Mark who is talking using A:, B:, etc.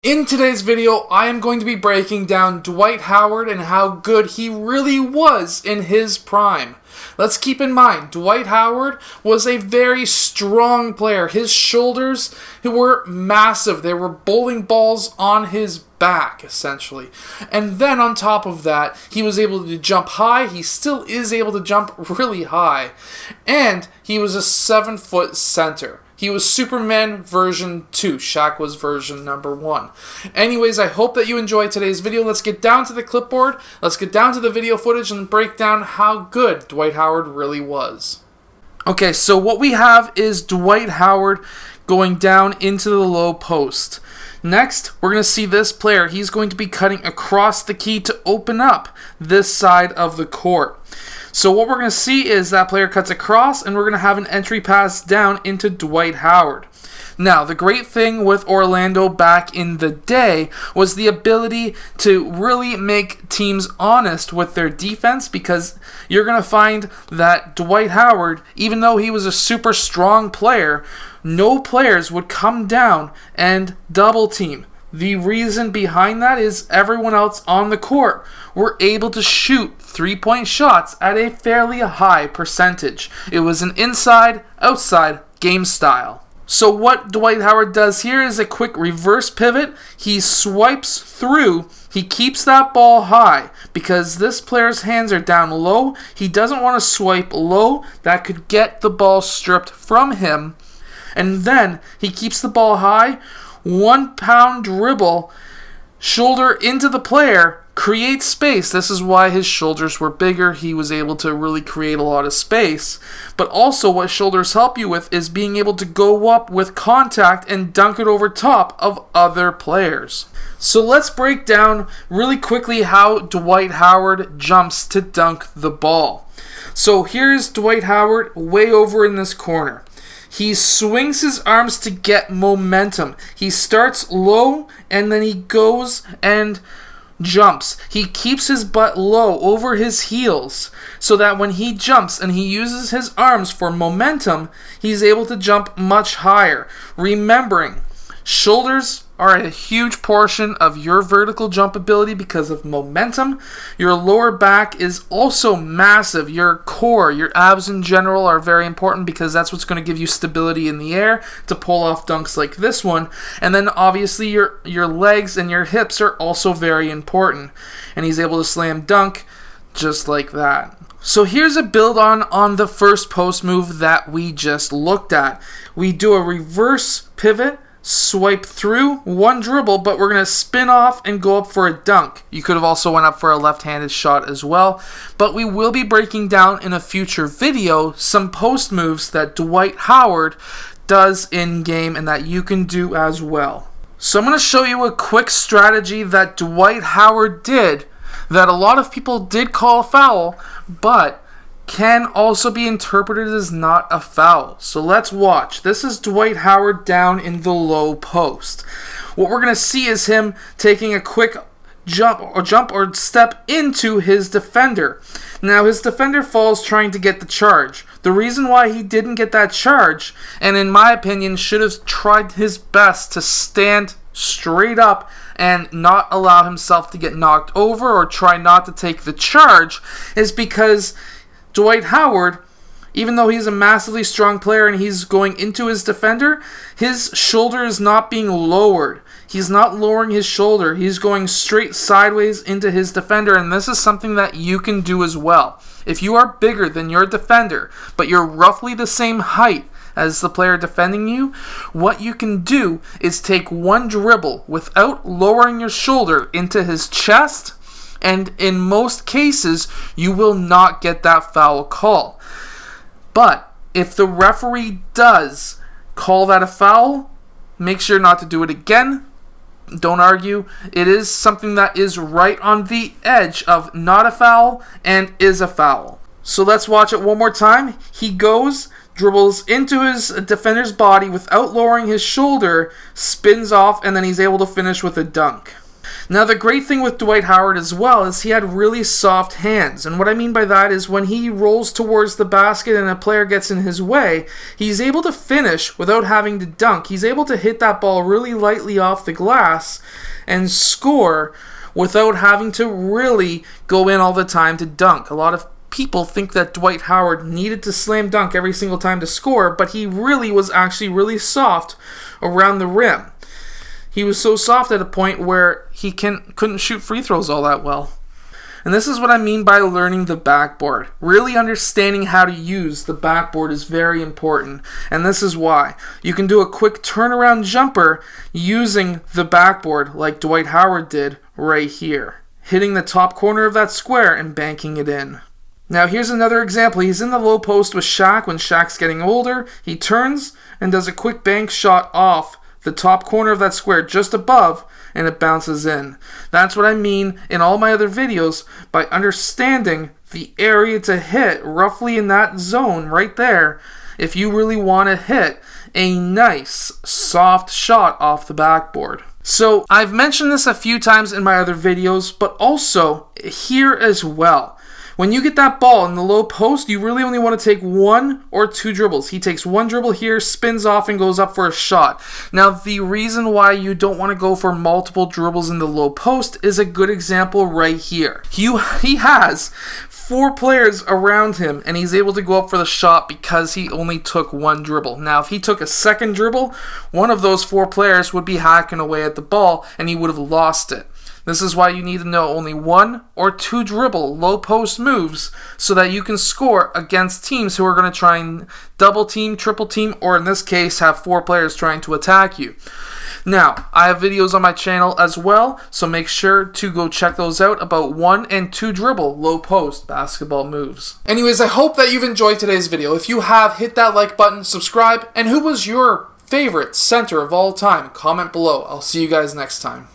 A: In today's video, I am going to be breaking down Dwight Howard and how good he really was in his prime. Let's keep in mind, Dwight Howard was a very strong player. His shoulders were massive. They were bowling balls on his back, essentially. And then on top of that, he was able to jump high. He still is able to jump really high. And he was a 7-foot center. He was Superman version 2. Shaq was version number 1. Anyways, I hope that you enjoyed today's video. Let's get down to the clipboard. Let's get down to the video footage and break down how good Dwight Howard really was. Okay, so what we have is Dwight Howard going down into the low post. Next, we're going to see this player. He's going to be cutting across the key to open up this side of the court. So what we're going to see is that player cuts across, and we're going to have an entry pass down into Dwight Howard. Now, the great thing with Orlando back in the day was the ability to really make teams honest with their defense, because you're going to find that Dwight Howard, even though he was a super strong player, no players would come down and double team. The reason behind that is everyone else on the court were able to shoot three-point shots at a fairly high percentage. It was an inside-outside game style. So what Dwight Howard does here is a quick reverse pivot. He swipes through. He keeps that ball high because this player's hands are down low. He doesn't want to swipe low. That could get the ball stripped from him. And then he keeps the ball high. 1 pound dribble, shoulder into the player, creates space. This is why his shoulders were bigger. He was able to really create a lot of space. But also what shoulders help you with is being able to go up with contact and dunk it over top of other players. So let's break down really quickly how Dwight Howard jumps to dunk the ball. So here's Dwight Howard way over in this corner. He swings his arms to get momentum. He starts low and then he goes and jumps. He keeps his butt low over his heels so that when he jumps and he uses his arms for momentum, he's able to jump much higher. Remembering, shoulders are a huge portion of your vertical jump ability because of momentum. Your lower back is also massive. Your core, your abs in general are very important because that's what's going to give you stability in the air to pull off dunks like this one. And then obviously your legs and your hips are also very important. And he's able to slam dunk just like that. So here's a build on the first post move that we just looked at. We do a reverse pivot, swipe through, 1 dribble, but we're going to spin off and go up for a dunk. You could have also went up for a left-handed shot as well, but we will be breaking down in a future video some post moves that Dwight Howard does in-game and that you can do as well. So I'm going to show you a quick strategy that Dwight Howard did that a lot of people did call a foul, but can also be interpreted as not a foul. So let's watch. This is Dwight Howard down in the low post. What we're going to see is him taking a quick jump or step into his defender. Now his defender falls trying to get the charge. The reason why he didn't get that charge, and in my opinion should have tried his best to stand straight up and not allow himself to get knocked over or try not to take the charge, is because Dwight Howard, even though he's a massively strong player and he's going into his defender, his shoulder is not being lowered. He's not lowering his shoulder. He's going straight sideways into his defender, and this is something that you can do as well. If you are bigger than your defender, but you're roughly the same height as the player defending you, what you can do is take 1 dribble without lowering your shoulder into his chest, and in most cases, you will not get that foul call. But if the referee does call that a foul, make sure not to do it again. Don't argue. It is something that is right on the edge of not a foul and is a foul. So let's watch it one more time. He goes, dribbles into his defender's body without lowering his shoulder, spins off, and then he's able to finish with a dunk. Now, the great thing with Dwight Howard as well is he had really soft hands. And what I mean by that is when he rolls towards the basket and a player gets in his way, he's able to finish without having to dunk. He's able to hit that ball really lightly off the glass and score without having to really go in all the time to dunk. A lot of people think that Dwight Howard needed to slam dunk every single time to score, but he really was actually really soft around the rim. He was so soft at a point where he couldn't shoot free throws all that well. And this is what I mean by learning the backboard. Really understanding how to use the backboard is very important. And this is why. You can do a quick turnaround jumper using the backboard like Dwight Howard did right here. Hitting the top corner of that square and banking it in. Now here's another example. He's in the low post with Shaq when Shaq's getting older. He turns and does a quick bank shot off the top corner of that square just above, and it bounces in. That's what I mean in all my other videos by understanding the area to hit roughly in that zone right there if you really want to hit a nice soft shot off the backboard. So I've mentioned this a few times in my other videos, but also here as well. When you get that ball in the low post, you really only want to take 1 or 2 dribbles. He takes 1 dribble here, spins off, and goes up for a shot. Now, the reason why you don't want to go for multiple dribbles in the low post is a good example right here. He has 4 players around him, and he's able to go up for the shot because he only took 1 dribble. Now, if he took a second dribble, one of those 4 players would be hacking away at the ball, and he would have lost it. This is why you need to know only 1 or 2 dribble low post moves so that you can score against teams who are going to try and double team, triple team, or in this case have 4 players trying to attack you. Now, I have videos on my channel as well, so make sure to go check those out about 1 and 2 dribble low post basketball moves. Anyways, I hope that you've enjoyed today's video. If you have, hit that like button, subscribe, and who was your favorite center of all time? Comment below. I'll see you guys next time.